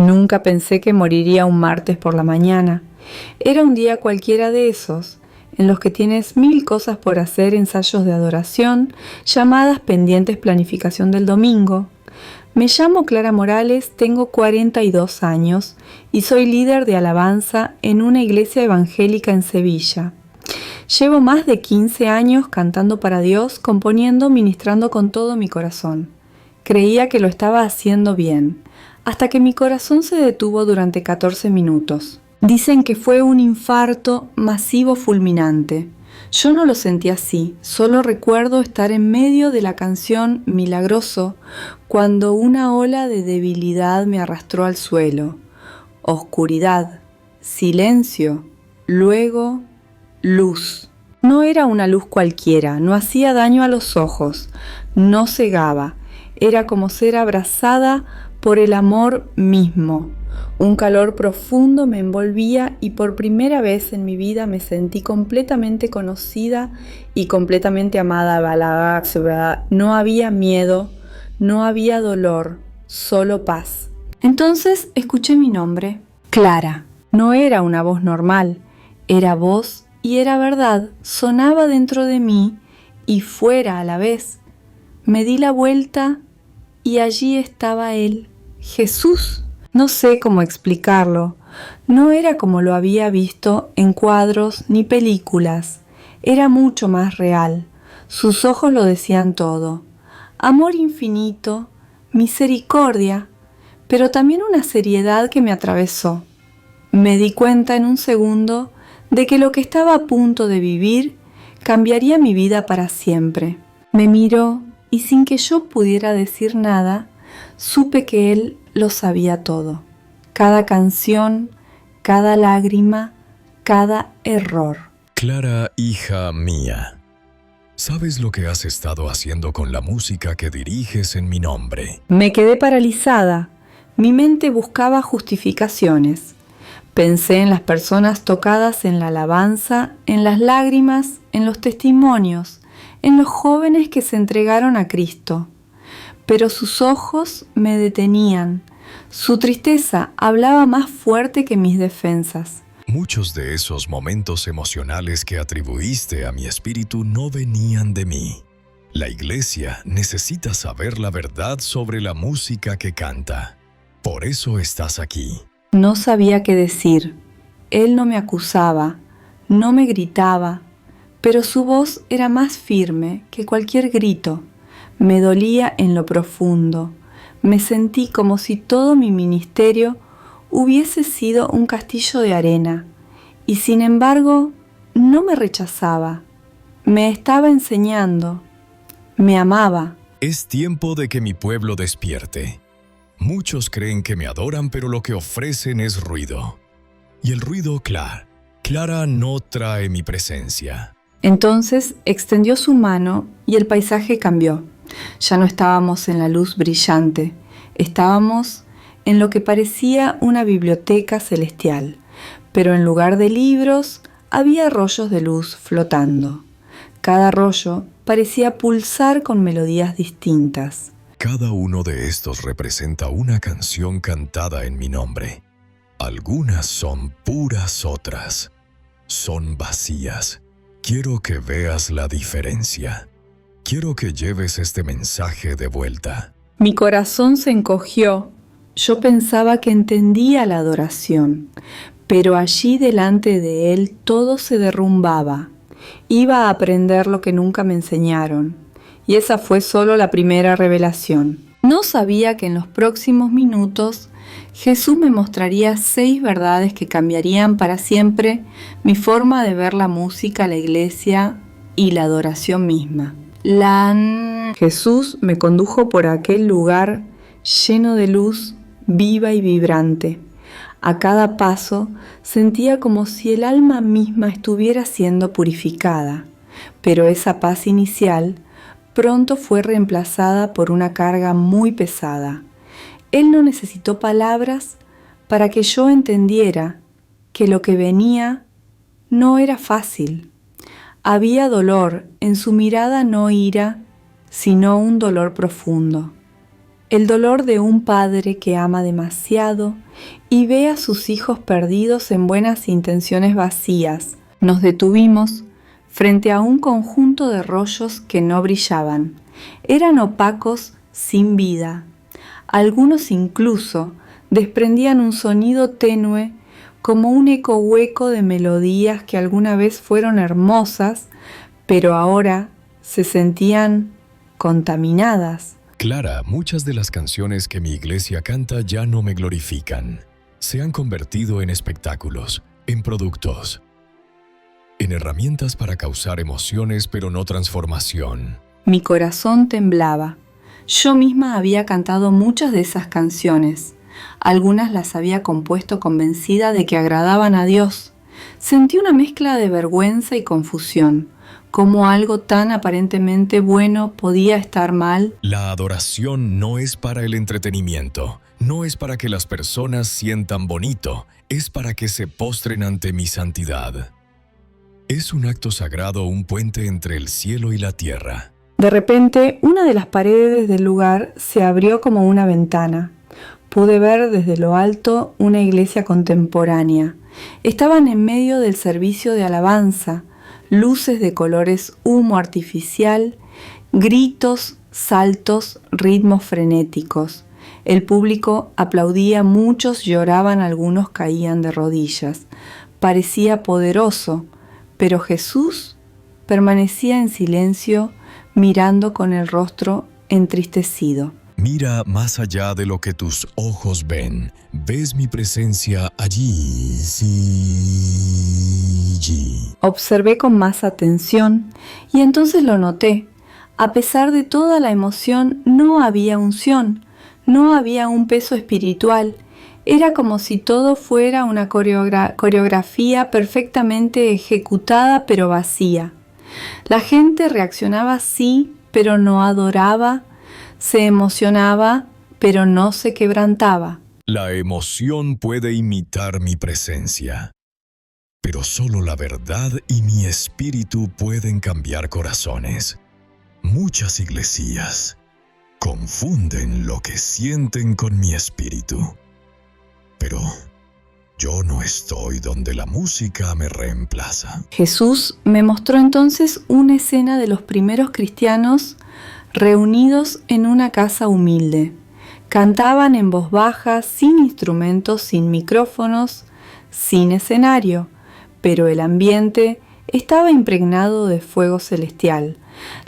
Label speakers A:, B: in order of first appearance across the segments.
A: Nunca pensé que moriría un martes por la mañana. Era un día cualquiera de esos, en los que tienes 1000 cosas por hacer, ensayos de adoración, llamadas pendientes, planificación del domingo. Me llamo Clara Morales, tengo 42 años y soy líder de alabanza en una iglesia evangélica en Sevilla. Llevo más de 15 años cantando para Dios, componiendo, ministrando con todo mi corazón. Creía que lo estaba haciendo bien, hasta que mi corazón se detuvo durante 14 minutos. Dicen que fue un infarto masivo fulminante. Yo no lo sentí así, solo recuerdo estar en medio de la canción Milagroso cuando una ola de debilidad me arrastró al suelo. Oscuridad, silencio, luego luz. No era una luz cualquiera, no hacía daño a los ojos, no cegaba. Era como ser abrazada por el amor mismo. Un calor profundo me envolvía y por primera vez en mi vida me sentí completamente conocida y completamente amada. No había miedo, no había dolor, solo paz. Entonces escuché mi nombre, Clara. No era una voz normal, era voz y era verdad. Sonaba dentro de mí y fuera a la vez. Me di la vuelta y allí estaba él, Jesús. No sé cómo explicarlo. No era como lo había visto en cuadros ni películas. Era mucho más real. Sus ojos lo decían todo. Amor infinito, misericordia, pero también una seriedad que me atravesó. Me di cuenta en un segundo de que lo que estaba a punto de vivir cambiaría mi vida para siempre. Me miró y sin que yo pudiera decir nada, supe que él lo sabía todo. Cada canción, cada lágrima, cada error.
B: Clara, hija mía, ¿sabes lo que has estado haciendo con la música que diriges en mi nombre?
A: Me quedé paralizada. Mi mente buscaba justificaciones. Pensé en las personas tocadas en la alabanza, en las lágrimas, en los testimonios, en los jóvenes que se entregaron a Cristo. Pero sus ojos me detenían. Su tristeza hablaba más fuerte que mis defensas.
B: Muchos de esos momentos emocionales que atribuiste a mi espíritu no venían de mí. La iglesia necesita saber la verdad sobre la música que canta. Por eso estás aquí.
A: No sabía qué decir. Él no me acusaba, no me gritaba, pero su voz era más firme que cualquier grito. Me dolía en lo profundo. Me sentí como si todo mi ministerio hubiese sido un castillo de arena. Y sin embargo, no me rechazaba. Me estaba enseñando. Me amaba.
B: Es tiempo de que mi pueblo despierte. Muchos creen que me adoran, pero lo que ofrecen es ruido. Y el ruido, Clara no trae mi presencia.
A: Entonces extendió su mano y el paisaje cambió. Ya no estábamos en la luz brillante, estábamos en lo que parecía una biblioteca celestial, pero en lugar de libros había rollos de luz flotando. Cada rollo parecía pulsar con melodías distintas.
B: Cada uno de estos representa una canción cantada en mi nombre. Algunas son puras, otras son vacías. Quiero que veas la diferencia. Quiero que lleves este mensaje de vuelta.
A: Mi corazón se encogió. Yo pensaba que entendía la adoración, pero allí delante de él todo se derrumbaba. Iba a aprender lo que nunca me enseñaron, y esa fue solo la primera revelación. No sabía que en los próximos minutos Jesús me mostraría 6 verdades que cambiarían para siempre mi forma de ver la música, la iglesia y la adoración misma. Jesús me condujo por aquel lugar lleno de luz viva y vibrante. A cada paso sentía como si el alma misma estuviera siendo purificada, pero esa paz inicial pronto fue reemplazada por una carga muy pesada. Él no necesitó palabras para que yo entendiera que lo que venía no era fácil. Había dolor, en su mirada no ira, sino un dolor profundo. el dolor de un padre que ama demasiado y ve a sus hijos perdidos en buenas intenciones vacías. Nos detuvimos frente a un conjunto de rollos que no brillaban. Eran opacos, sin vida. Algunos incluso desprendían un sonido tenue, como un eco hueco de melodías que alguna vez fueron hermosas, pero ahora se sentían contaminadas.
B: Clara, muchas de las canciones que mi iglesia canta ya no me glorifican. Se han convertido en espectáculos, en productos, en herramientas para causar emociones pero no transformación.
A: Mi corazón temblaba. Yo misma había cantado muchas de esas canciones. Algunas las había compuesto convencida de que agradaban a Dios. Sentí una mezcla de vergüenza y confusión. ¿Cómo algo tan aparentemente bueno podía estar mal?
B: La adoración no es para el entretenimiento, no es para que las personas sientan bonito, es para que se postren ante mi santidad. Es un acto sagrado, un puente entre el cielo y la tierra.
A: De repente, una de las paredes del lugar se abrió como una ventana. Pude ver desde lo alto una iglesia contemporánea. Estaban en medio del servicio de alabanza, luces de colores, humo artificial, gritos, saltos, ritmos frenéticos. El público aplaudía, muchos lloraban, algunos caían de rodillas. Parecía poderoso, pero Jesús permanecía en silencio, mirando con el rostro entristecido.
B: Mira más allá de lo que tus ojos ven. ¿Ves mi presencia allí? Sí.
A: Observé con más atención y entonces lo noté. A pesar de toda la emoción, no había unción, no había un peso espiritual. Era como si todo fuera una coreografía perfectamente ejecutada pero vacía. La gente reaccionaba sí, pero no adoraba. Se emocionaba, pero no se quebrantaba.
B: La emoción puede imitar mi presencia, pero solo la verdad y mi espíritu pueden cambiar corazones. Muchas iglesias confunden lo que sienten con mi espíritu, pero yo no estoy donde la música me reemplaza.
A: Jesús me mostró entonces una escena de los primeros cristianos reunidos en una casa humilde. Cantaban en voz baja, sin instrumentos, sin micrófonos, sin escenario, pero el ambiente estaba impregnado de fuego celestial.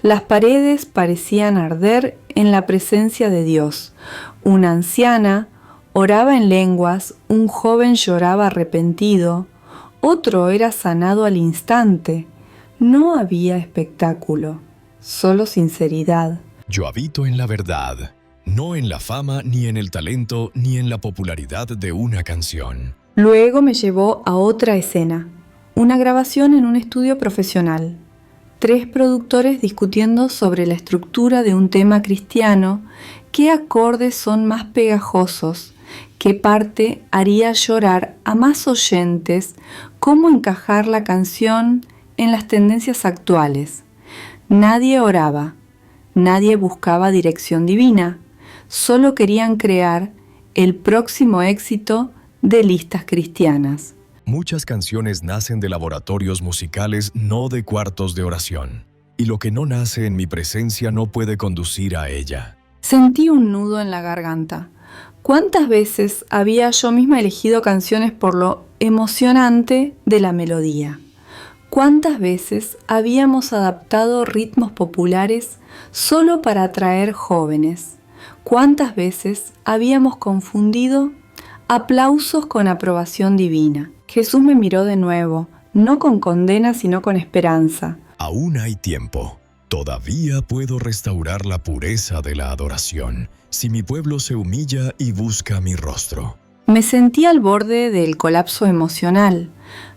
A: Las paredes parecían arder en la presencia de Dios. Una anciana oraba en lenguas, un joven lloraba arrepentido, otro era sanado al instante. No había espectáculo, solo sinceridad.
B: Yo habito en la verdad, no en la fama, ni en el talento, ni en la popularidad de una canción.
A: Luego me llevó a otra escena, una grabación en un estudio profesional. 3 productores discutiendo sobre la estructura de un tema cristiano, qué acordes son más pegajosos, qué parte haría llorar a más oyentes, cómo encajar la canción en las tendencias actuales. Nadie oraba, nadie buscaba dirección divina, solo querían crear el próximo éxito de listas cristianas.
B: Muchas canciones nacen de laboratorios musicales, no de cuartos de oración. Y lo que no nace en mi presencia no puede conducir a ella.
A: Sentí un nudo en la garganta. ¿Cuántas veces había yo misma elegido canciones por lo emocionante de la melodía? ¿Cuántas veces habíamos adaptado ritmos populares solo para atraer jóvenes? ¿Cuántas veces habíamos confundido aplausos con aprobación divina? Jesús me miró de nuevo, no con condena, sino con esperanza.
B: Aún hay tiempo. Todavía puedo restaurar la pureza de la adoración, si mi pueblo se humilla y busca mi rostro.
A: Me sentí al borde del colapso emocional,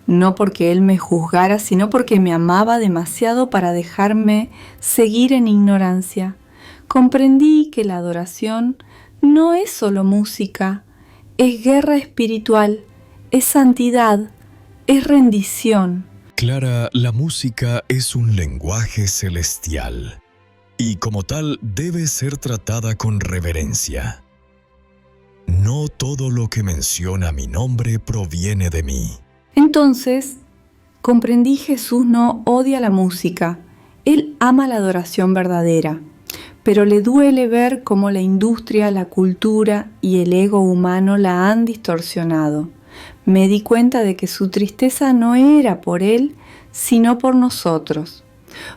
A: no porque Él me juzgara, sino porque me amaba demasiado para dejarme seguir en ignorancia. Comprendí que la adoración no es solo música, es guerra espiritual, es santidad, es rendición.
B: Clara, la música es un lenguaje celestial. y como tal debe ser tratada con reverencia. No todo lo que menciona mi nombre proviene de mí.
A: Entonces, comprendí Jesús no odia la música, Él ama la adoración verdadera, pero le duele ver cómo la industria, la cultura y el ego humano la han distorsionado. Me di cuenta de que su tristeza no era por Él, sino por nosotros,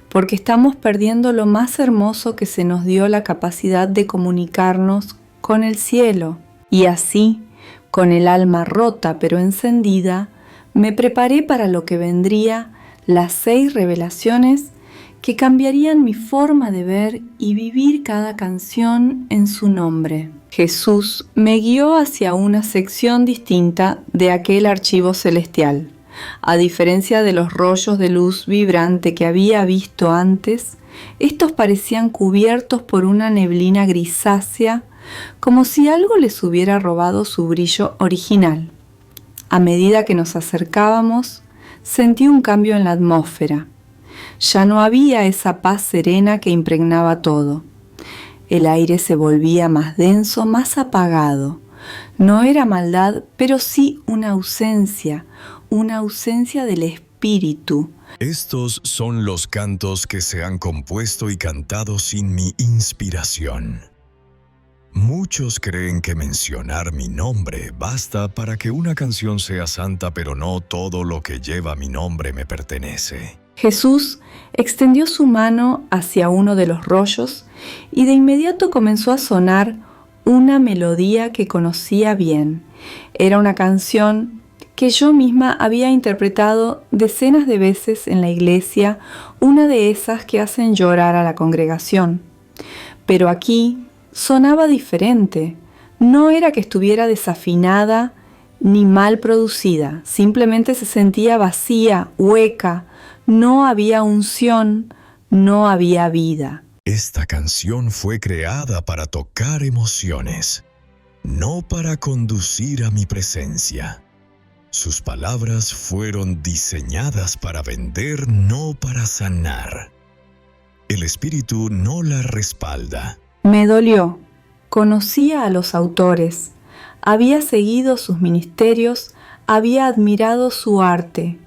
A: porque estamos perdiendo lo más hermoso que se nos dio la capacidad de comunicarnos con el cielo. Y así, con el alma rota pero encendida, me preparé para lo que vendría, las 6 revelaciones que cambiarían mi forma de ver y vivir cada canción en su nombre. Jesús me guió hacia una sección distinta de aquel archivo celestial. A diferencia de los rollos de luz vibrante que había visto antes, estos parecían cubiertos por una neblina grisácea, como si algo les hubiera robado su brillo original. A medida que nos acercábamos, sentí un cambio en la atmósfera. Ya no había esa paz serena que impregnaba todo. El aire se volvía más denso, más apagado. No era maldad, pero sí una ausencia del espíritu.
B: Estos son los cantos que se han compuesto y cantado sin mi inspiración. Muchos creen que mencionar mi nombre basta para que una canción sea santa, pero no todo lo que lleva mi nombre me pertenece.
A: Jesús extendió su mano hacia uno de los rollos y de inmediato comenzó a sonar una melodía que conocía bien. Era una canción que yo misma había interpretado decenas de veces en la iglesia, una de esas que hacen llorar a la congregación. Pero aquí sonaba diferente. No era que estuviera desafinada ni mal producida, simplemente se sentía vacía, hueca. No había unción, no había vida.
B: Esta canción fue creada para tocar emociones, no para conducir a mi presencia. Sus palabras fueron diseñadas para vender, no para sanar. El Espíritu no la respalda.
A: Me dolió. Conocía a los autores, había seguido sus ministerios, había admirado su arte,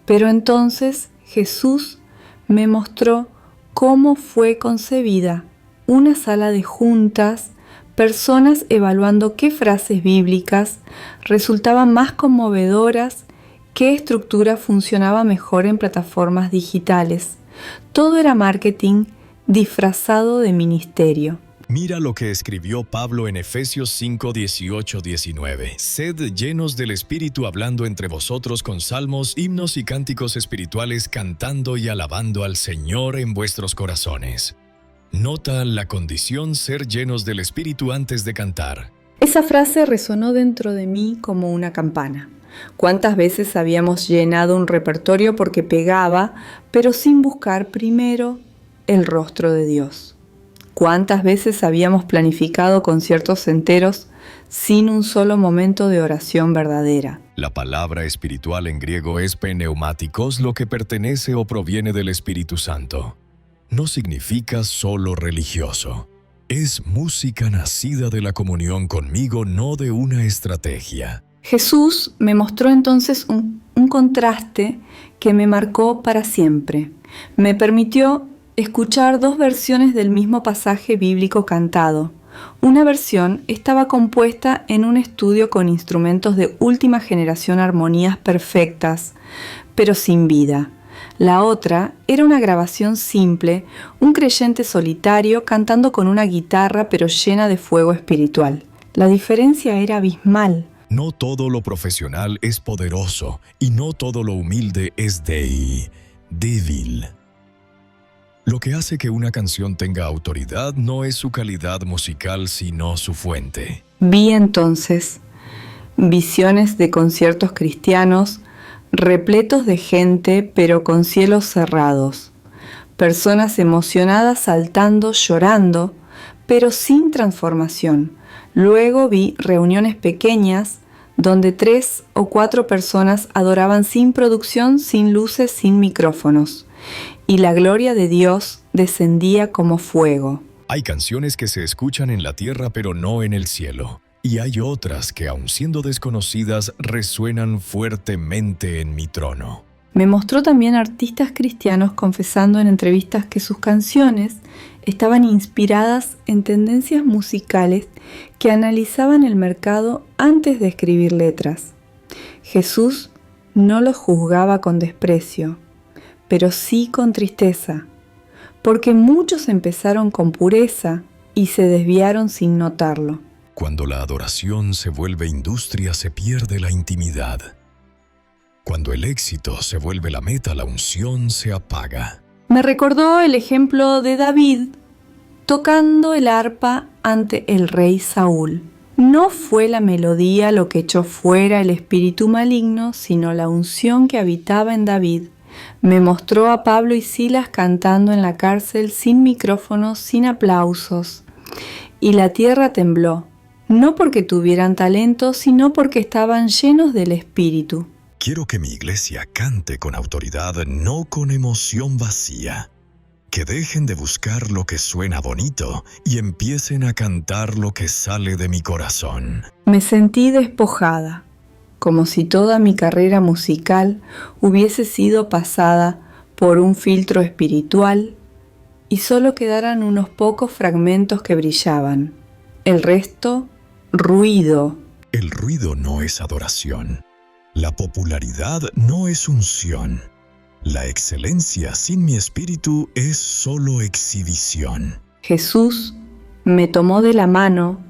A: pero entonces Jesús me mostró cómo fue concebida, una sala de juntas, personas evaluando qué frases bíblicas resultaban más conmovedoras, qué estructura funcionaba mejor en plataformas digitales. Todo era marketing disfrazado de ministerio.
B: Mira lo que escribió Pablo en Efesios 5, 18, 19. Sed llenos del Espíritu, hablando entre vosotros con salmos, himnos y cánticos espirituales, cantando y alabando al Señor en vuestros corazones. Nota la condición ser llenos del Espíritu antes de cantar.
A: Esa frase resonó dentro de mí como una campana. ¿Cuántas veces habíamos llenado un repertorio porque pegaba, pero sin buscar primero el rostro de Dios? ¿Cuántas veces habíamos planificado conciertos enteros sin un solo momento de oración verdadera?
B: La palabra espiritual en griego es pneumáticos, lo que pertenece o proviene del Espíritu Santo. No significa solo religioso. Es música nacida de la comunión conmigo, no de una estrategia.
A: Jesús me mostró entonces un contraste que me marcó para siempre. Me permitió escuchar 2 versiones del mismo pasaje bíblico cantado. Una versión estaba compuesta en un estudio con instrumentos de última generación, armonías perfectas, pero sin vida. La otra era una grabación simple, un creyente solitario cantando con una guitarra pero llena de fuego espiritual. La diferencia era abismal.
B: No todo lo profesional es poderoso y no todo lo humilde es débil. Lo que hace que una canción tenga autoridad no es su calidad musical, sino su fuente.
A: Vi entonces visiones de conciertos cristianos repletos de gente, pero con cielos cerrados. Personas emocionadas saltando, llorando, pero sin transformación. Luego vi reuniones pequeñas donde 3 o 4 personas adoraban sin producción, sin luces, sin micrófonos. Y la gloria de Dios descendía como fuego.
B: Hay canciones que se escuchan en la tierra pero no en el cielo. Y hay otras que, aun siendo desconocidas, resuenan fuertemente en mi trono.
A: Me mostró también artistas cristianos confesando en entrevistas que sus canciones estaban inspiradas en tendencias musicales que analizaban el mercado antes de escribir letras. Jesús no los juzgaba con desprecio, pero sí con tristeza, porque muchos empezaron con pureza y se desviaron sin notarlo.
B: Cuando la adoración se vuelve industria, se pierde la intimidad. Cuando el éxito se vuelve la meta, la unción se apaga.
A: Me recordó el ejemplo de David tocando el arpa ante el rey Saúl. No fue la melodía lo que echó fuera el espíritu maligno, sino la unción que habitaba en David. Me mostró a Pablo y Silas cantando en la cárcel sin micrófonos, sin aplausos. Y la tierra tembló, no porque tuvieran talento, sino porque estaban llenos del Espíritu.
B: Quiero que mi iglesia cante con autoridad, no con emoción vacía. Que dejen de buscar lo que suena bonito y empiecen a cantar lo que sale de mi corazón.
A: Me sentí despojada, como si toda mi carrera musical hubiese sido pasada por un filtro espiritual y solo quedaran unos pocos fragmentos que brillaban. El resto, ruido.
B: El ruido no es adoración. La popularidad no es unción. La excelencia sin mi espíritu es solo exhibición.
A: Jesús me tomó de la mano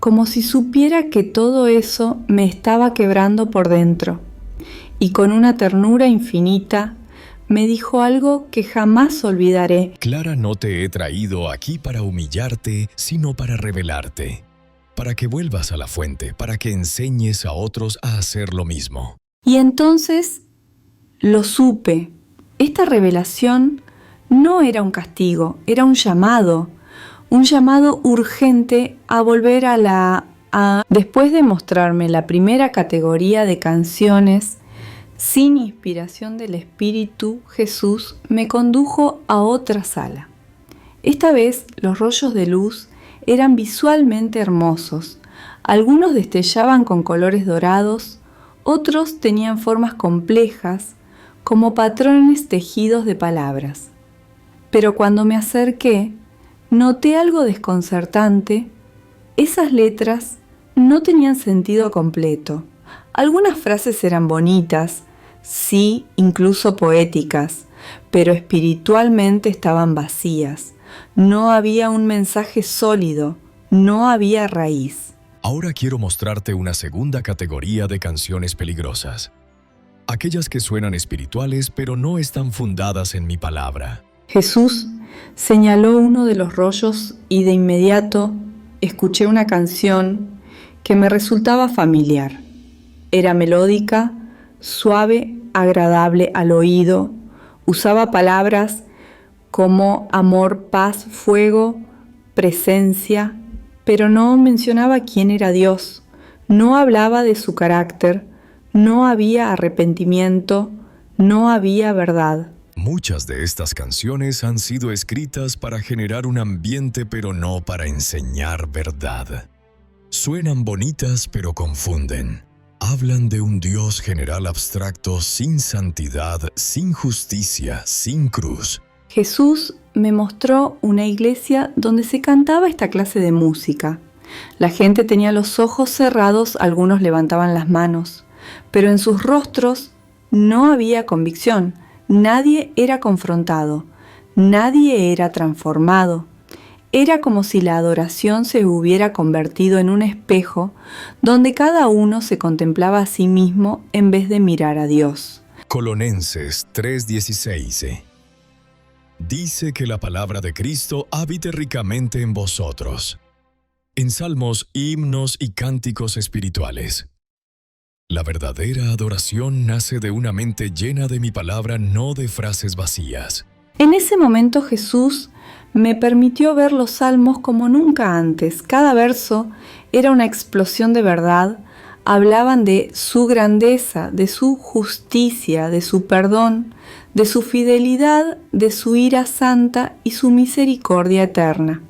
A: como si supiera que todo eso me estaba quebrando por dentro, y con una ternura infinita me dijo algo que jamás olvidaré.
B: Clara, no te he traído aquí para humillarte, sino para revelarte, para que vuelvas a la fuente, para que enseñes a otros a hacer lo mismo.
A: Y entonces lo supe. Esta revelación no era un castigo, era un llamado urgente a volver Después de mostrarme la primera categoría de canciones sin inspiración del Espíritu, Jesús me condujo a otra sala. Esta vez los rollos de luz eran visualmente hermosos. Algunos destellaban con colores dorados, otros tenían formas complejas, como patrones tejidos de palabras. Pero cuando me acerqué, noté algo desconcertante. Esas letras no tenían sentido completo. Algunas frases eran bonitas, sí, incluso poéticas, pero espiritualmente estaban vacías. No había un mensaje sólido, no había raíz.
B: Ahora quiero mostrarte una segunda categoría de canciones peligrosas. Aquellas que suenan espirituales pero no están fundadas en mi palabra.
A: Jesús señaló uno de los rollos y de inmediato escuché una canción que me resultaba familiar. Era melódica, suave, agradable al oído, usaba palabras como amor, paz, fuego, presencia, pero no mencionaba quién era Dios, no hablaba de su carácter, no había arrepentimiento, no había verdad.
B: Muchas de estas canciones han sido escritas para generar un ambiente pero no para enseñar verdad. Suenan bonitas pero confunden. Hablan de un Dios general abstracto sin santidad, sin justicia, sin cruz.
A: Jesús me mostró una iglesia donde se cantaba esta clase de música. La gente tenía los ojos cerrados, algunos levantaban las manos, pero en sus rostros no había convicción. Nadie era confrontado, nadie era transformado. Era como si la adoración se hubiera convertido en un espejo donde cada uno se contemplaba a sí mismo en vez de mirar a Dios.
B: Colonenses 3:16 dice que la palabra de Cristo habite ricamente en vosotros. En salmos, himnos y cánticos espirituales. La verdadera adoración nace de una mente llena de mi palabra, no de frases vacías.
A: En ese momento Jesús me permitió ver los salmos como nunca antes. Cada verso era una explosión de verdad. Hablaban de su grandeza, de su justicia, de su perdón, de su fidelidad, de su ira santa y su misericordia eterna.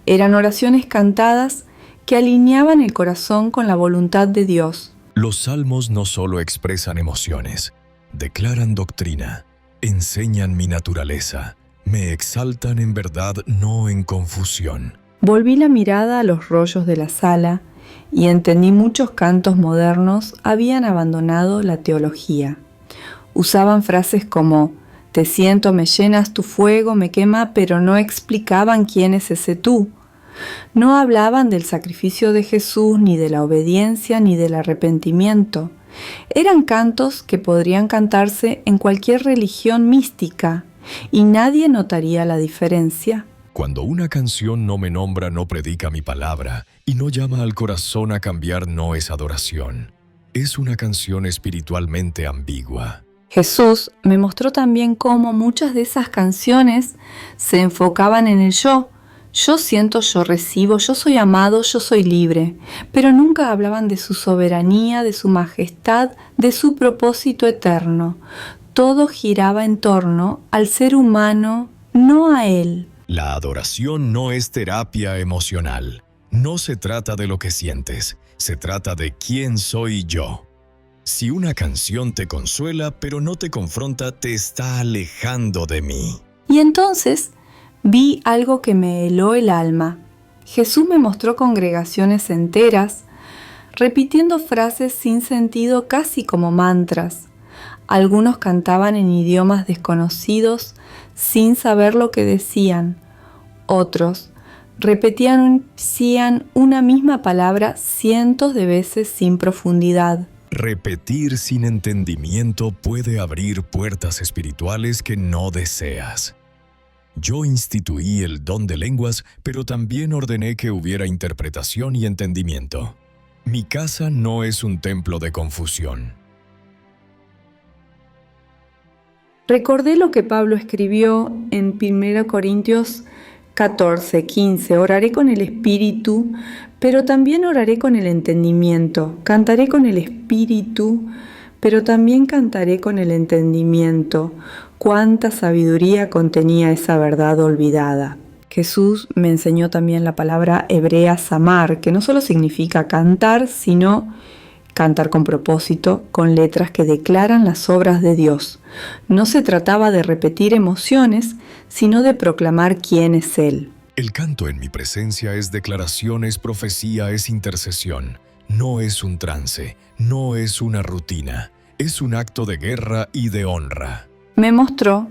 A: Eran oraciones cantadas que alineaban el corazón con la voluntad de Dios.
B: Los salmos no solo expresan emociones, declaran doctrina, enseñan mi naturaleza, me exaltan en verdad, no en confusión.
A: Volví la mirada a los rollos de la sala y entendí muchos cantos modernos habían abandonado la teología. Usaban frases como «Te siento, me llenas, tu fuego me quema», pero no explicaban quién es ese tú. No hablaban del sacrificio de Jesús, ni de la obediencia, ni del arrepentimiento. Eran cantos que podrían cantarse en cualquier religión mística y nadie notaría la diferencia.
B: Cuando una canción no me nombra, no predica mi palabra y no llama al corazón a cambiar, no es adoración. Es una canción espiritualmente ambigua.
A: Jesús me mostró también cómo muchas de esas canciones se enfocaban en el yo. Yo siento, yo recibo, yo soy amado, yo soy libre, pero nunca hablaban de su soberanía, de su majestad, de su propósito eterno. Todo giraba en torno al ser humano, no a él.
B: La adoración no es terapia emocional. No se trata de lo que sientes, se trata de quién soy yo. Si una canción te consuela pero no te confronta, te está alejando de mí.
A: Y entonces vi algo que me heló el alma. Jesús me mostró congregaciones enteras, repitiendo frases sin sentido casi como mantras. Algunos cantaban en idiomas desconocidos sin saber lo que decían. Otros repetían una misma palabra cientos de veces sin profundidad.
B: Repetir sin entendimiento puede abrir puertas espirituales que no deseas. Yo instituí el don de lenguas, pero también ordené que hubiera interpretación y entendimiento. Mi casa no es un templo de confusión.
A: Recordé lo que Pablo escribió en 1 Corintios 14:15. Oraré con el espíritu, pero también oraré con el entendimiento. Cantaré con el espíritu, pero también cantaré con el entendimiento. Cuánta sabiduría contenía esa verdad olvidada. Jesús me enseñó también la palabra hebrea samar, que no solo significa cantar, sino cantar con propósito, con letras que declaran las obras de Dios. No se trataba de repetir emociones, sino de proclamar quién es Él.
B: El canto en mi presencia es declaración, es profecía, es intercesión. No es un trance, no es una rutina, es un acto de guerra y de honra.
A: Me mostró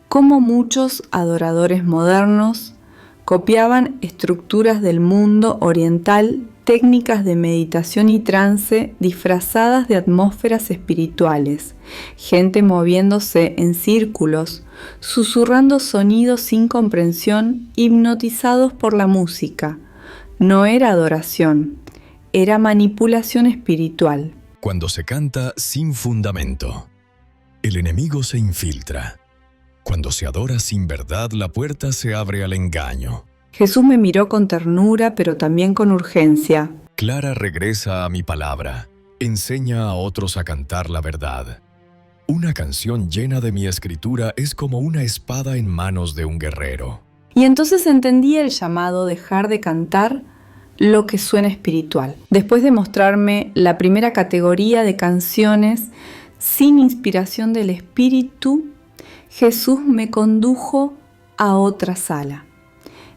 A: cómo muchos adoradores modernos copiaban estructuras del mundo oriental, técnicas de meditación y trance disfrazadas de atmósferas espirituales, gente moviéndose en círculos, susurrando sonidos sin comprensión, hipnotizados por la música. No era adoración, era manipulación espiritual.
B: Cuando se canta sin fundamento, el enemigo se infiltra. Cuando se adora sin verdad, la puerta se abre al engaño.
A: Jesús me miró con ternura, pero también con urgencia.
B: Clara regresa a mi palabra. Enseña a otros a cantar la verdad. Una canción llena de mi escritura es como una espada en manos de un guerrero.
A: Y entonces entendí el llamado dejar de cantar lo que suena espiritual. Después de mostrarme la primera categoría de canciones sin inspiración del Espíritu, Jesús me condujo a otra sala.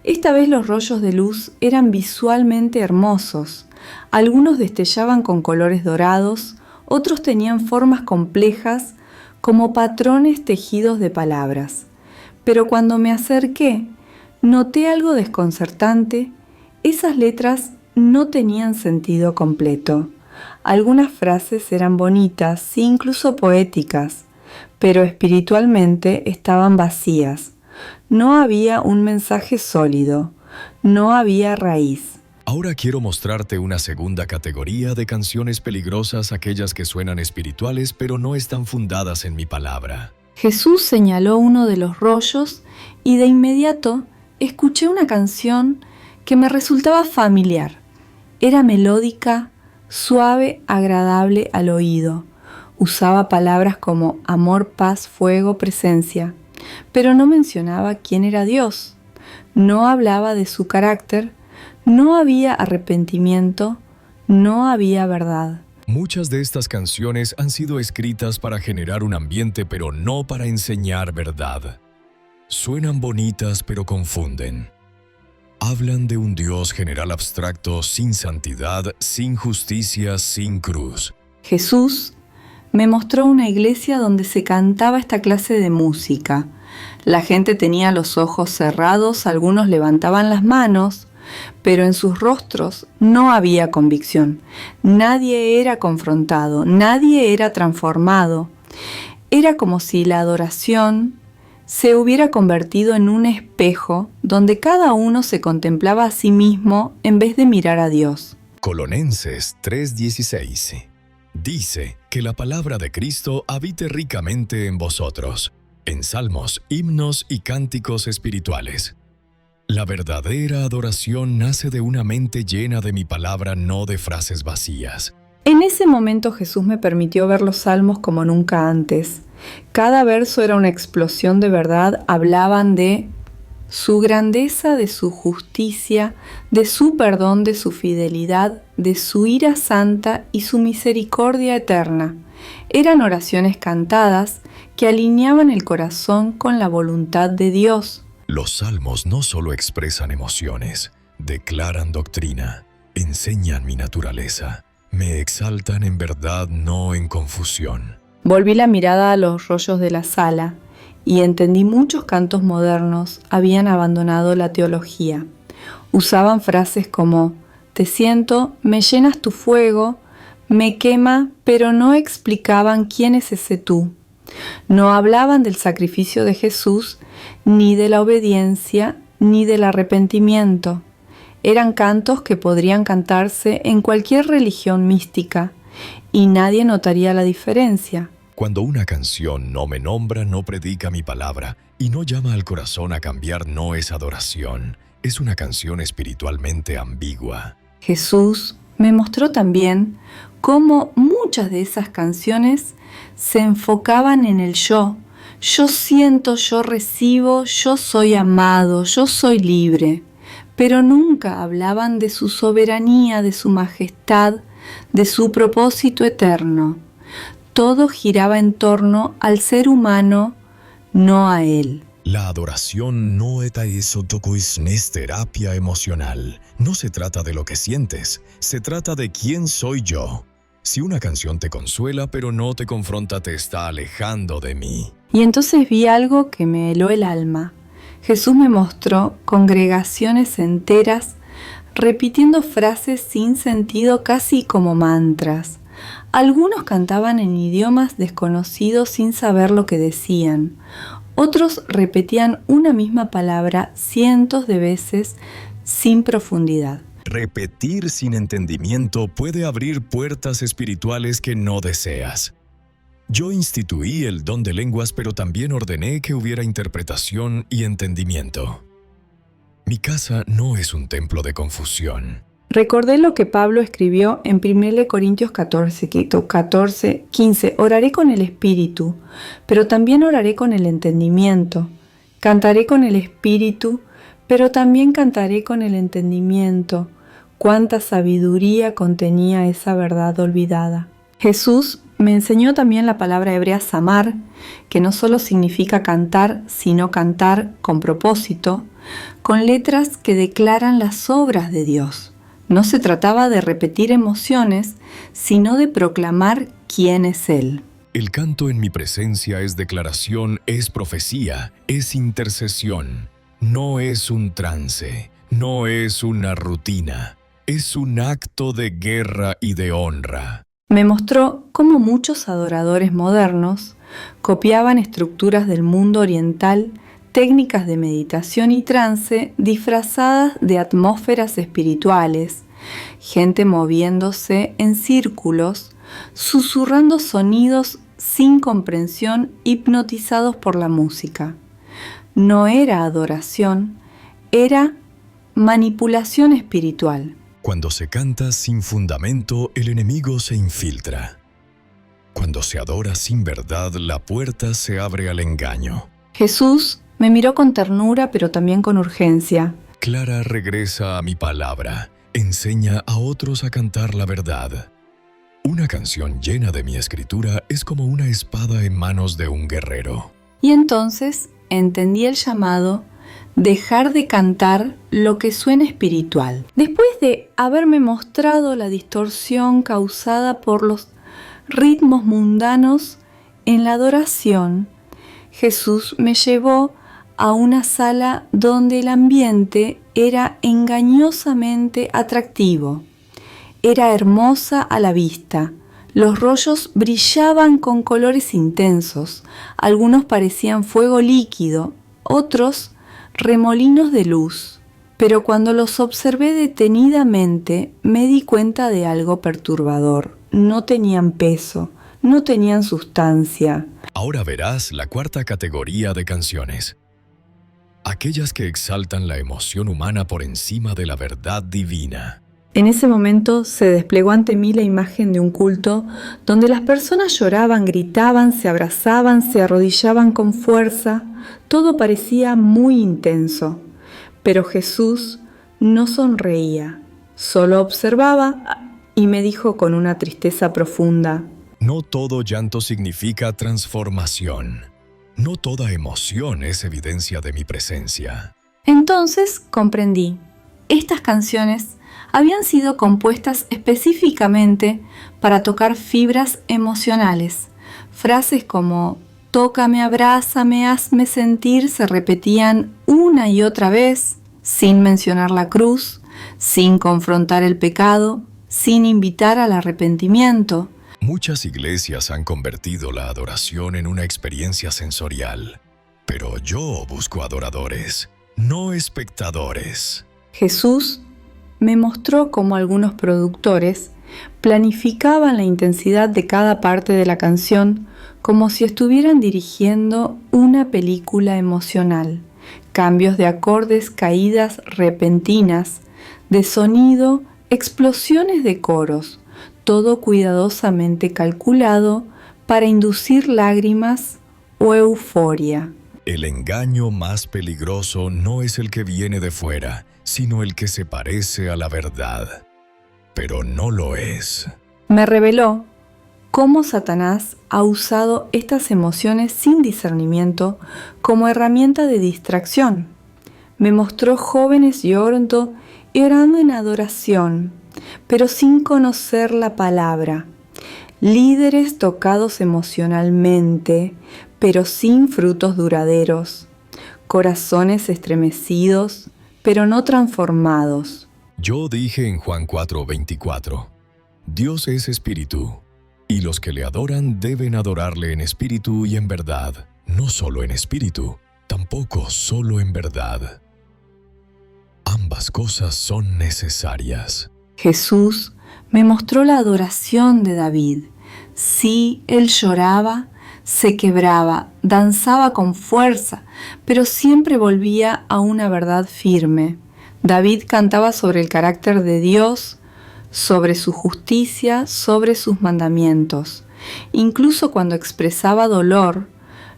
A: Esta vez los rollos de luz eran visualmente hermosos. Algunos destellaban con colores dorados, otros tenían formas complejas como patrones tejidos de palabras. Pero cuando me acerqué, noté algo desconcertante. Esas letras no tenían sentido completo. Algunas frases eran bonitas e incluso poéticas, pero espiritualmente estaban vacías. No había un mensaje sólido, no había raíz.
B: Ahora quiero mostrarte una segunda categoría de canciones peligrosas, aquellas que suenan espirituales pero no están fundadas en mi palabra.
A: Jesús señaló uno de los rollos y de inmediato escuché una canción que me resultaba familiar. Era melódica, suave, agradable al oído. Usaba palabras como amor, paz, fuego, presencia, pero no mencionaba quién era Dios. No hablaba de su carácter, no había arrepentimiento, no había verdad.
B: Muchas de estas canciones han sido escritas para generar un ambiente, pero no para enseñar verdad. Suenan bonitas, pero confunden. Hablan de un Dios general abstracto, sin santidad, sin justicia, sin cruz.
A: Jesús me mostró una iglesia donde se cantaba esta clase de música. La gente tenía los ojos cerrados, algunos levantaban las manos, pero en sus rostros no había convicción. Nadie era confrontado, nadie era transformado. Era como si la adoración se hubiera convertido en un espejo donde cada uno se contemplaba a sí mismo en vez de mirar a Dios.
B: Colonenses 3:16 dice que la palabra de Cristo habite ricamente en vosotros, en salmos, himnos y cánticos espirituales. La verdadera adoración nace de una mente llena de mi palabra, no de frases vacías.
A: En ese momento Jesús me permitió ver los salmos como nunca antes. Cada verso era una explosión de verdad, hablaban de su grandeza, de su justicia, de su perdón, de su fidelidad, de su ira santa y su misericordia eterna. Eran oraciones cantadas que alineaban el corazón con la voluntad de Dios.
B: Los salmos no solo expresan emociones, declaran doctrina, enseñan mi naturaleza, me exaltan en verdad, no en confusión.
A: Volví la mirada a los rollos de la sala y entendí muchos cantos modernos habían abandonado la teología. Usaban frases como te siento, me llenas tu fuego, me quema, pero no explicaban quién es ese tú. No hablaban del sacrificio de Jesús, ni de la obediencia, ni del arrepentimiento. Eran cantos que podrían cantarse en cualquier religión mística, y nadie notaría la diferencia.
B: Cuando una canción no me nombra, no predica mi palabra, y no llama al corazón a cambiar, no es adoración. Es una canción espiritualmente ambigua.
A: Jesús me mostró también cómo muchas de esas canciones se enfocaban en el yo. Yo siento, yo recibo, yo soy amado, yo soy libre. Pero nunca hablaban de su soberanía, de su majestad, de su propósito eterno. Todo giraba en torno al ser humano, no a él.
B: La adoración no es terapia emocional. No se trata de lo que sientes, se trata de quién soy yo. Si una canción te consuela pero no te confronta, te está alejando de mí.
A: Y entonces vi algo que me heló el alma. Jesús me mostró congregaciones enteras repitiendo frases sin sentido, casi como mantras. Algunos cantaban en idiomas desconocidos sin saber lo que decían. Otros repetían una misma palabra cientos de veces sin profundidad.
B: Repetir sin entendimiento puede abrir puertas espirituales que no deseas. Yo instituí el don de lenguas, pero también ordené que hubiera interpretación y entendimiento. Mi casa no es un templo de confusión.
A: Recordé lo que Pablo escribió en 1 Corintios 15. Oraré con el espíritu, pero también oraré con el entendimiento. Cantaré con el espíritu, pero también cantaré con el entendimiento. Cuánta sabiduría contenía esa verdad olvidada. Jesús me enseñó también la palabra hebrea samar, que no solo significa cantar, sino cantar con propósito, con letras que declaran las obras de Dios. No se trataba de repetir emociones, sino de proclamar quién es Él.
B: El canto en mi presencia es declaración, es profecía, es intercesión. No es un trance, no es una rutina, es un acto de guerra y de honra.
A: Me mostró cómo muchos adoradores modernos copiaban estructuras del mundo oriental, técnicas de meditación y trance disfrazadas de atmósferas espirituales, gente moviéndose en círculos, susurrando sonidos sin comprensión, hipnotizados por la música. No era adoración, era manipulación espiritual.
B: Cuando se canta sin fundamento, el enemigo se infiltra. cuando se adora sin verdad, la puerta se abre al engaño.
A: Jesús me miró con ternura, pero también con urgencia.
B: Clara, regresa a mi palabra. Enseña a otros a cantar la verdad. Una canción llena de mi escritura es como una espada en manos de un guerrero.
A: Y entonces entendí el llamado: dejar de cantar lo que suena espiritual. Después de haberme mostrado la distorsión causada por los ritmos mundanos en la adoración, Jesús me llevó a una sala donde el ambiente era engañosamente atractivo. Era hermosa a la vista. Los rollos brillaban con colores intensos. Algunos parecían fuego líquido, otros remolinos de luz. Pero cuando los observé detenidamente, me di cuenta de algo perturbador. No tenían peso, no tenían sustancia.
B: Ahora verás la cuarta categoría de canciones. Aquellas que exaltan la emoción humana por encima de la verdad divina.
A: En ese momento se desplegó ante mí la imagen de un culto donde las personas lloraban, gritaban, se abrazaban, se arrodillaban con fuerza. Todo parecía muy intenso. Pero Jesús no sonreía, solo observaba y me dijo con una tristeza profunda:
B: No todo llanto significa transformación. No toda emoción es evidencia de mi presencia.
A: Entonces comprendí. Estas canciones habían sido compuestas específicamente para tocar fibras emocionales. Frases como tócame, abrázame, hazme sentir se repetían una y otra vez, sin mencionar la cruz, sin confrontar el pecado, sin invitar al arrepentimiento.
B: Muchas iglesias han convertido la adoración en una experiencia sensorial, pero yo busco adoradores, no espectadores.
A: Jesús me mostró cómo algunos productores planificaban la intensidad de cada parte de la canción como si estuvieran dirigiendo una película emocional. Cambios de acordes, caídas repentinas, de sonido, explosiones de coros, todo cuidadosamente calculado para inducir lágrimas o euforia.
B: El engaño más peligroso no es el que viene de fuera, sino el que se parece a la verdad, pero no lo es.
A: Me reveló cómo Satanás ha usado estas emociones sin discernimiento como herramienta de distracción. Me mostró jóvenes llorando en adoración, pero sin conocer la palabra. Líderes tocados emocionalmente, pero sin frutos duraderos. Corazones estremecidos, pero no transformados.
B: Yo dije en Juan 4:24, Dios es espíritu, y los que le adoran deben adorarle en espíritu y en verdad, no solo en espíritu, tampoco solo en verdad. Ambas cosas son necesarias.
A: Jesús me mostró la adoración de David. Sí, él lloraba, se quebraba, danzaba con fuerza, pero siempre volvía a una verdad firme. David cantaba sobre el carácter de Dios, sobre su justicia, sobre sus mandamientos. Incluso cuando expresaba dolor,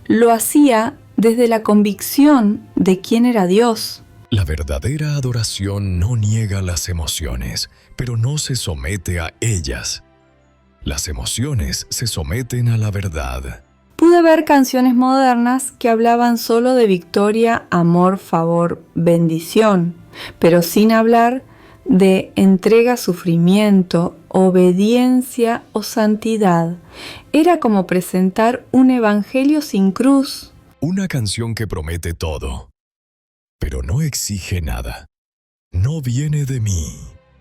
A: lo hacía desde la convicción de quién era Dios.
B: La verdadera adoración no niega las emociones, pero no se somete a ellas. Las emociones se someten a la verdad.
A: Pude ver canciones modernas que hablaban solo de victoria, amor, favor, bendición, pero sin hablar de entrega, sufrimiento, obediencia o santidad. Era como presentar un evangelio sin cruz.
B: Una canción que promete todo, pero no exige nada. No viene de mí.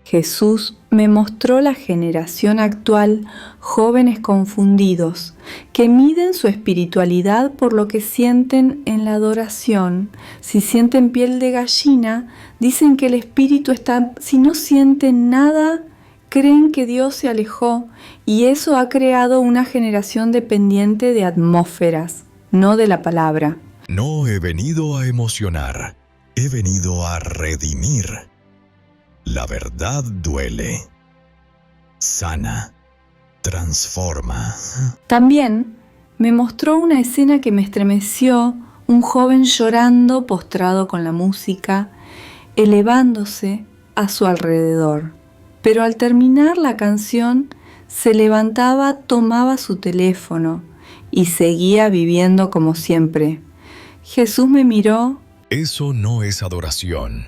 A: Jesús me mostró la generación actual, jóvenes confundidos, que miden su espiritualidad por lo que sienten en la adoración. Si sienten piel de gallina, dicen que el espíritu está. Si no sienten nada, creen que Dios se alejó, y eso ha creado una generación dependiente de atmósferas, no de la palabra.
B: No he venido a emocionar, he venido a redimir. La verdad duele, sana, transforma.
A: También me mostró una escena que me estremeció, un joven llorando postrado con la música, elevándose a su alrededor. Pero al terminar la canción, se levantaba, tomaba su teléfono y seguía viviendo como siempre. Jesús me miró.
B: Eso no es adoración,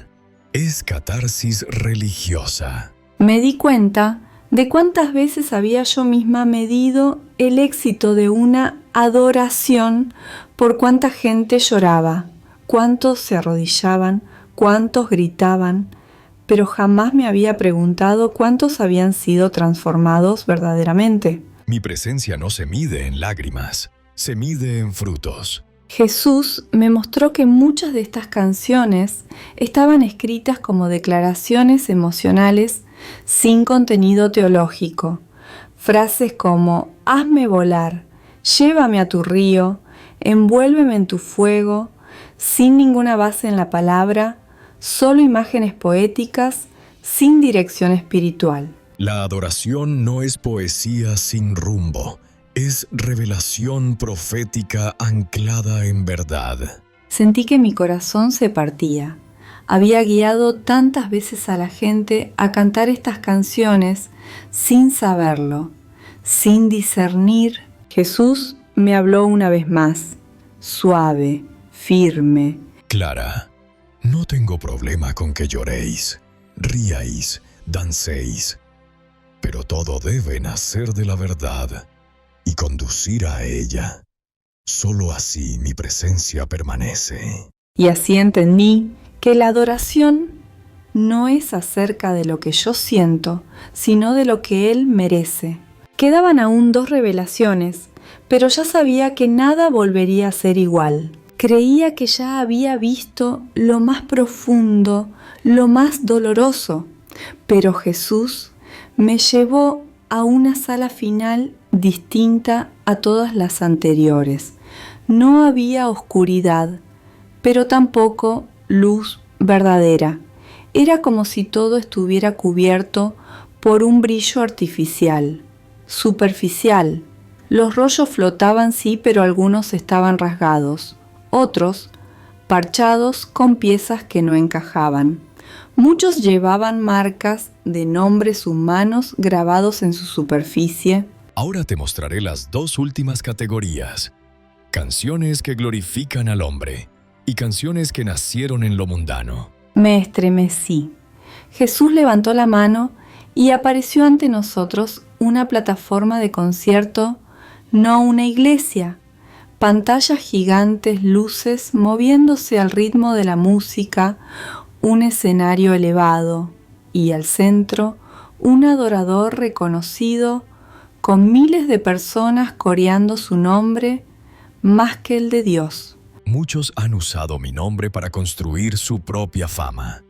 B: es catarsis religiosa.
A: Me di cuenta de cuántas veces había yo misma medido el éxito de una adoración por cuánta gente lloraba, cuántos se arrodillaban, cuántos gritaban, pero jamás me había preguntado cuántos habían sido transformados verdaderamente.
B: Mi presencia no se mide en lágrimas, se mide en frutos.
A: Jesús me mostró que muchas de estas canciones estaban escritas como declaraciones emocionales sin contenido teológico. Frases como hazme volar, llévame a tu río, envuélveme en tu fuego, sin ninguna base en la palabra, solo imágenes poéticas, sin dirección espiritual.
B: La adoración no es poesía sin rumbo, es revelación profética anclada en verdad.
A: Sentí que mi corazón se partía. Había guiado tantas veces a la gente a cantar estas canciones sin saberlo, sin discernir. Jesús me habló una vez más, suave, firme.
B: Clara, no tengo problema con que lloréis, ríais, dancéis, pero todo debe nacer de la verdad y conducir a ella. Solo así mi presencia permanece.
A: Y así entendí que la adoración no es acerca de lo que yo siento, sino de lo que Él merece. Quedaban aún 2 revelaciones, pero ya sabía que nada volvería a ser igual. Creía que ya había visto lo más profundo, lo más doloroso, pero Jesús me llevó a una sala final distinta a todas las anteriores. No había oscuridad, pero tampoco luz verdadera. Era como si todo estuviera cubierto por un brillo artificial, superficial. Los rollos flotaban, sí, pero algunos estaban rasgados, otros parchados con piezas que no encajaban. Muchos llevaban marcas de nombres humanos grabados en su superficie.
B: Ahora te mostraré las 2 últimas categorías: canciones que glorifican al hombre y canciones que nacieron en lo mundano.
A: Me estremecí. Jesús levantó la mano y apareció ante nosotros una plataforma de concierto, no una iglesia. Pantallas gigantes, luces moviéndose al ritmo de la música, un escenario elevado y al centro un adorador reconocido con miles de personas coreando su nombre más que el de Dios.
B: Muchos han usado mi nombre para construir su propia fama.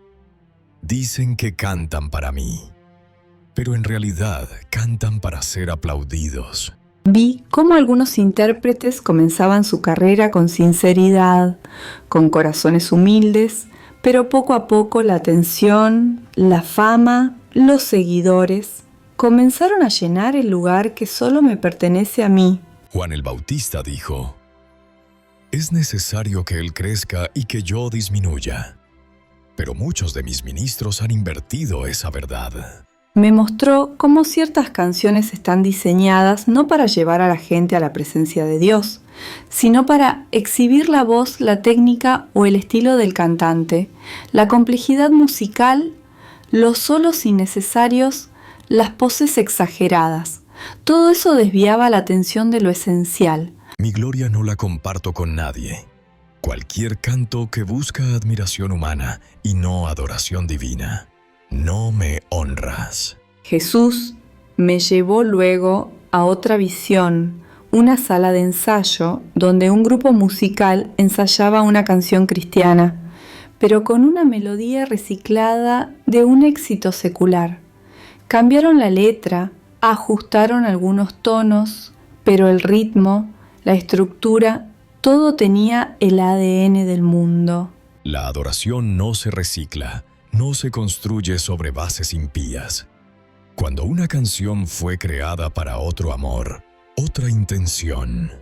B: Dicen que cantan para mí, pero en realidad cantan para ser aplaudidos.
A: Vi cómo algunos intérpretes comenzaban su carrera con sinceridad, con corazones humildes, pero poco a poco la atención, la fama, los seguidores comenzaron a llenar el lugar que solo me pertenece a mí.
B: Juan el Bautista dijo: es necesario que él crezca y que yo disminuya. Pero muchos de mis ministros han invertido esa verdad.
A: Me mostró cómo ciertas canciones están diseñadas no para llevar a la gente a la presencia de Dios, sino para exhibir la voz, la técnica o el estilo del cantante, la complejidad musical, los solos innecesarios, las poses exageradas. Todo eso desviaba la atención de lo esencial.
B: Mi gloria no la comparto con nadie. Cualquier canto que busca admiración humana y no adoración divina, no me honras.
A: Jesús me llevó luego a otra visión, una sala de ensayo donde un grupo musical ensayaba una canción cristiana, pero con una melodía reciclada de un éxito secular. Cambiaron la letra, ajustaron algunos tonos, pero el ritmo, la estructura, todo tenía el ADN del mundo.
B: La adoración no se recicla, no se construye sobre bases impías. Cuando una canción fue creada para otro amor, otra intención,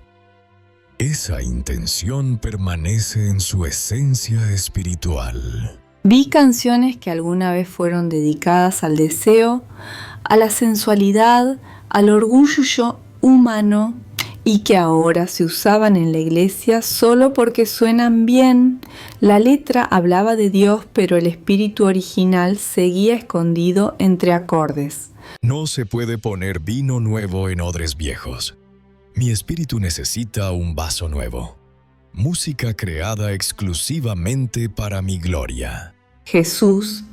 B: esa intención permanece en su esencia espiritual.
A: Vi canciones que alguna vez fueron dedicadas al deseo, a la sensualidad, al orgullo humano y que ahora se usaban en la iglesia solo porque suenan bien. La letra hablaba de Dios, pero el espíritu original seguía escondido entre acordes.
B: No se puede poner vino nuevo en odres viejos. Mi espíritu necesita un vaso nuevo. Música creada exclusivamente para mi gloria.
A: Jesús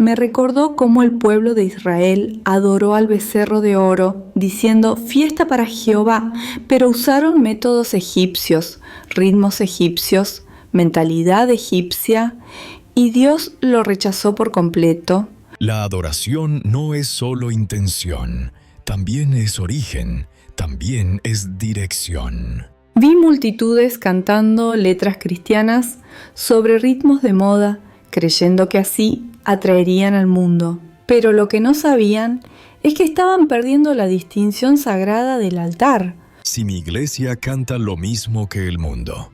A: me recordó cómo el pueblo de Israel adoró al becerro de oro, diciendo fiesta para Jehová, pero usaron métodos egipcios, ritmos egipcios, mentalidad egipcia, y Dios lo rechazó por completo.
B: La adoración no es solo intención, también es origen, también es dirección.
A: Vi multitudes cantando letras cristianas sobre ritmos de moda, creyendo que así atraerían al mundo. Pero lo que no sabían es que estaban perdiendo la distinción sagrada del altar.
B: Si mi iglesia canta lo mismo que el mundo,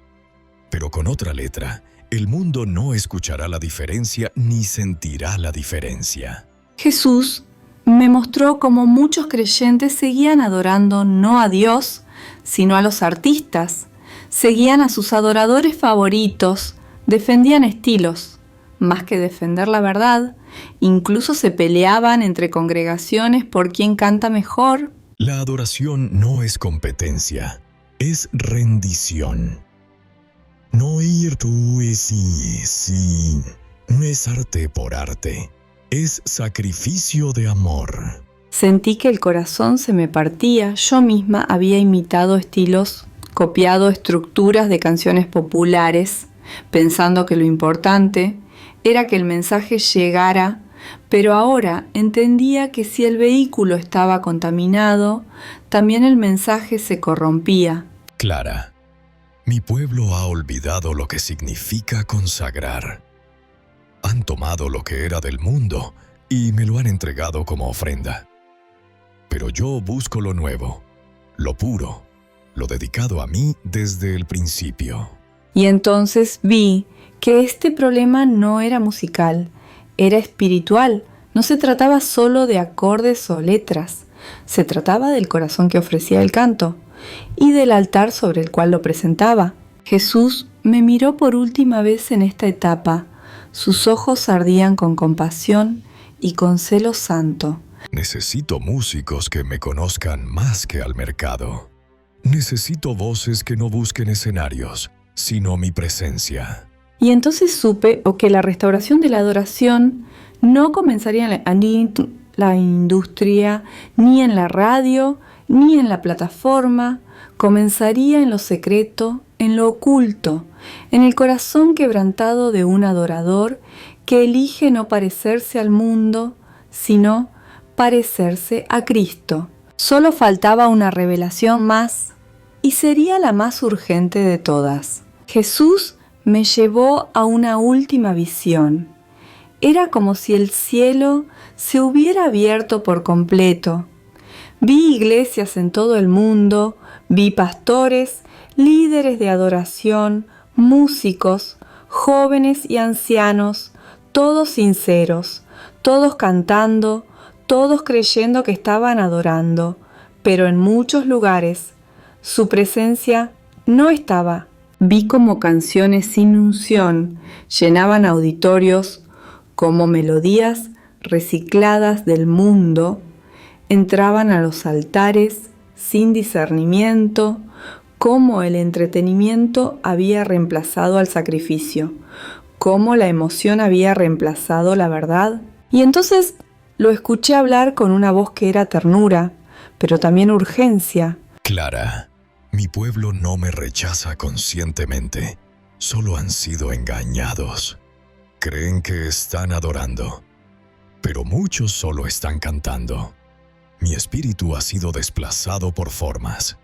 B: pero con otra letra, el mundo no escuchará la diferencia ni sentirá la diferencia.
A: Jesús me mostró cómo muchos creyentes seguían adorando no a Dios, sino a los artistas. Seguían a sus adoradores favoritos, defendían estilos. Más que defender la verdad, incluso se peleaban entre congregaciones por quién canta mejor.
B: La adoración no es competencia, es rendición. No ir tú y sí, no es arte por arte, es sacrificio de amor.
A: Sentí que el corazón se me partía. Yo misma había imitado estilos, copiado estructuras de canciones populares, pensando que lo importante era que el mensaje llegara, pero ahora entendía que si el vehículo estaba contaminado, también el mensaje se corrompía.
B: Clara, mi pueblo ha olvidado lo que significa consagrar. Han tomado lo que era del mundo y me lo han entregado como ofrenda. Pero yo busco lo nuevo, lo puro, lo dedicado a mí desde el principio.
A: Y entonces vi que este problema no era musical, era espiritual. No se trataba solo de acordes o letras, se trataba del corazón que ofrecía el canto y del altar sobre el cual lo presentaba. Jesús me miró por última vez en esta etapa. Sus ojos ardían con compasión y con celo santo.
B: Necesito músicos que me conozcan más que al mercado. Necesito voces que no busquen escenarios, sino mi presencia.
A: Y entonces supe que la restauración de la adoración no comenzaría en la industria, ni en la radio, ni en la plataforma. Comenzaría en lo secreto, en lo oculto, en el corazón quebrantado de un adorador que elige no parecerse al mundo, sino parecerse a Cristo. Solo faltaba una revelación más, y sería la más urgente de todas. Jesús me llevó a una última visión. Era como si el cielo se hubiera abierto por completo. Vi iglesias en todo el mundo, vi pastores, líderes de adoración, músicos, jóvenes y ancianos, todos sinceros, todos cantando, todos creyendo que estaban adorando, pero en muchos lugares su presencia no estaba. Vi como canciones sin unción llenaban auditorios, como melodías recicladas del mundo entraban a los altares sin discernimiento, cómo el entretenimiento había reemplazado al sacrificio, cómo la emoción había reemplazado la verdad. Y entonces lo escuché hablar con una voz que era ternura, pero también urgencia.
B: Clara, mi pueblo no me rechaza conscientemente, solo han sido engañados. Creen que están adorando, pero muchos solo están cantando. Mi espíritu ha sido desplazado por formas,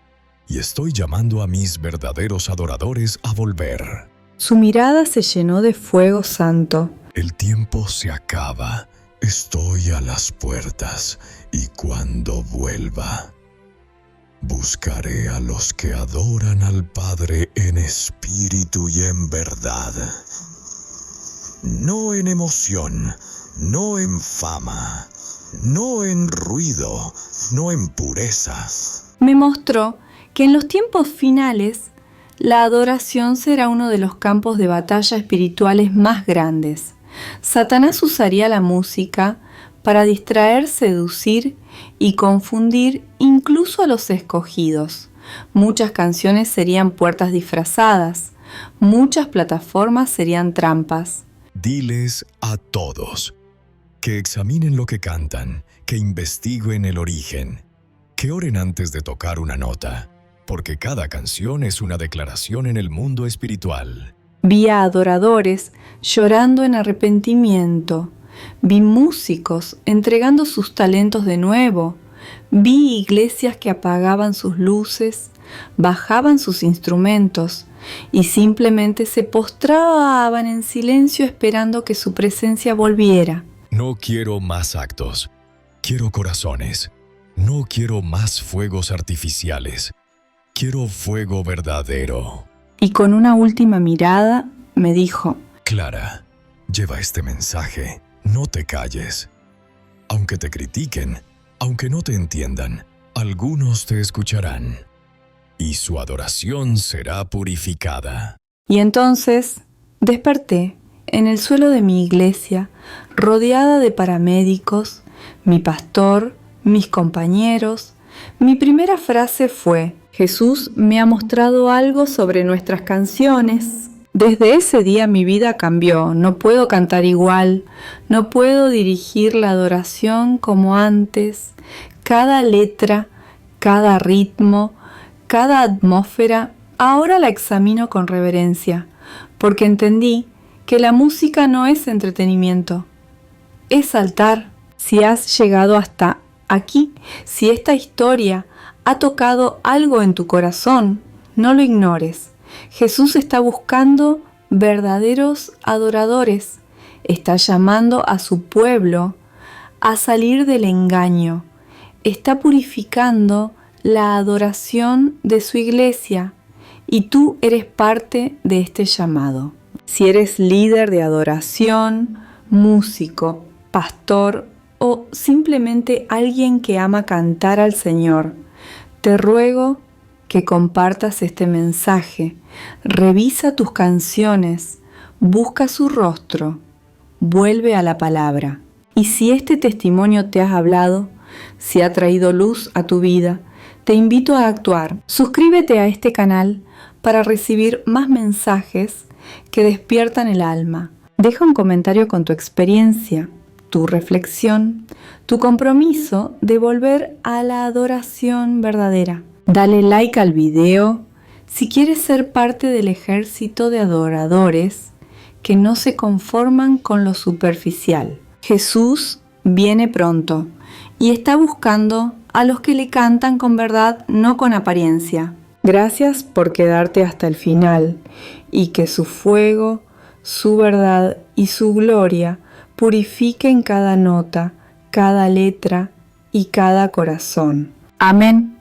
B: y estoy llamando a mis verdaderos adoradores a volver.
A: Su mirada se llenó de fuego santo.
B: El tiempo se acaba, Estoy a las puertas y cuando vuelva, buscaré a los que adoran al Padre en espíritu y en verdad. No en emoción, no en fama, no en ruido, no en pureza.
A: Me mostró que en los tiempos finales la adoración será uno de los campos de batalla espirituales más grandes. Satanás usaría la música para distraer, seducir y confundir incluso a los escogidos. Muchas canciones serían puertas disfrazadas, muchas plataformas serían trampas.
B: Diles a todos que examinen lo que cantan, que investiguen el origen, que oren antes de tocar una nota, porque cada canción es una declaración en el mundo espiritual.
A: Vi a adoradores llorando en arrepentimiento. Vi músicos entregando sus talentos de nuevo. Vi iglesias que apagaban sus luces, bajaban sus instrumentos y simplemente se postraban en silencio esperando que su presencia volviera.
B: No quiero más actos, quiero corazones. No quiero más fuegos artificiales, quiero fuego verdadero.
A: Y con una última mirada me dijo:
B: Clara, lleva este mensaje, no te calles. Aunque te critiquen, aunque no te entiendan, algunos te escucharán, y su adoración será purificada.
A: Y entonces desperté en el suelo de mi iglesia, rodeada de paramédicos, mi pastor, mis compañeros. Mi primera frase fue: Jesús me ha mostrado algo sobre nuestras canciones. Desde ese día mi vida cambió. No puedo cantar igual, no puedo dirigir la adoración como antes. Cada letra, cada ritmo, cada atmósfera, ahora la examino con reverencia, porque entendí que la música no es entretenimiento, es altar. Si has llegado hasta aquí, si esta historia ha tocado algo en tu corazón, no lo ignores. Jesús está buscando verdaderos adoradores. Está llamando a su pueblo a salir del engaño. Está purificando la adoración de su iglesia y tú eres parte de este llamado. Si eres líder de adoración, músico, pastor o simplemente alguien que ama cantar al Señor, te ruego que compartas este mensaje. Revisa tus canciones, busca su rostro, vuelve a la palabra. Y si este testimonio te ha hablado, si ha traído luz a tu vida, te invito a actuar. Suscríbete a este canal para recibir más mensajes que despiertan el alma. Deja un comentario con tu experiencia, tu reflexión, tu compromiso de volver a la adoración verdadera. Dale like al video si quieres ser parte del ejército de adoradores que no se conforman con lo superficial. Jesús viene pronto y está buscando a los que le cantan con verdad, no con apariencia. Gracias por quedarte hasta el final y que su fuego, su verdad y su gloria purifiquen cada nota, cada letra y cada corazón. Amén.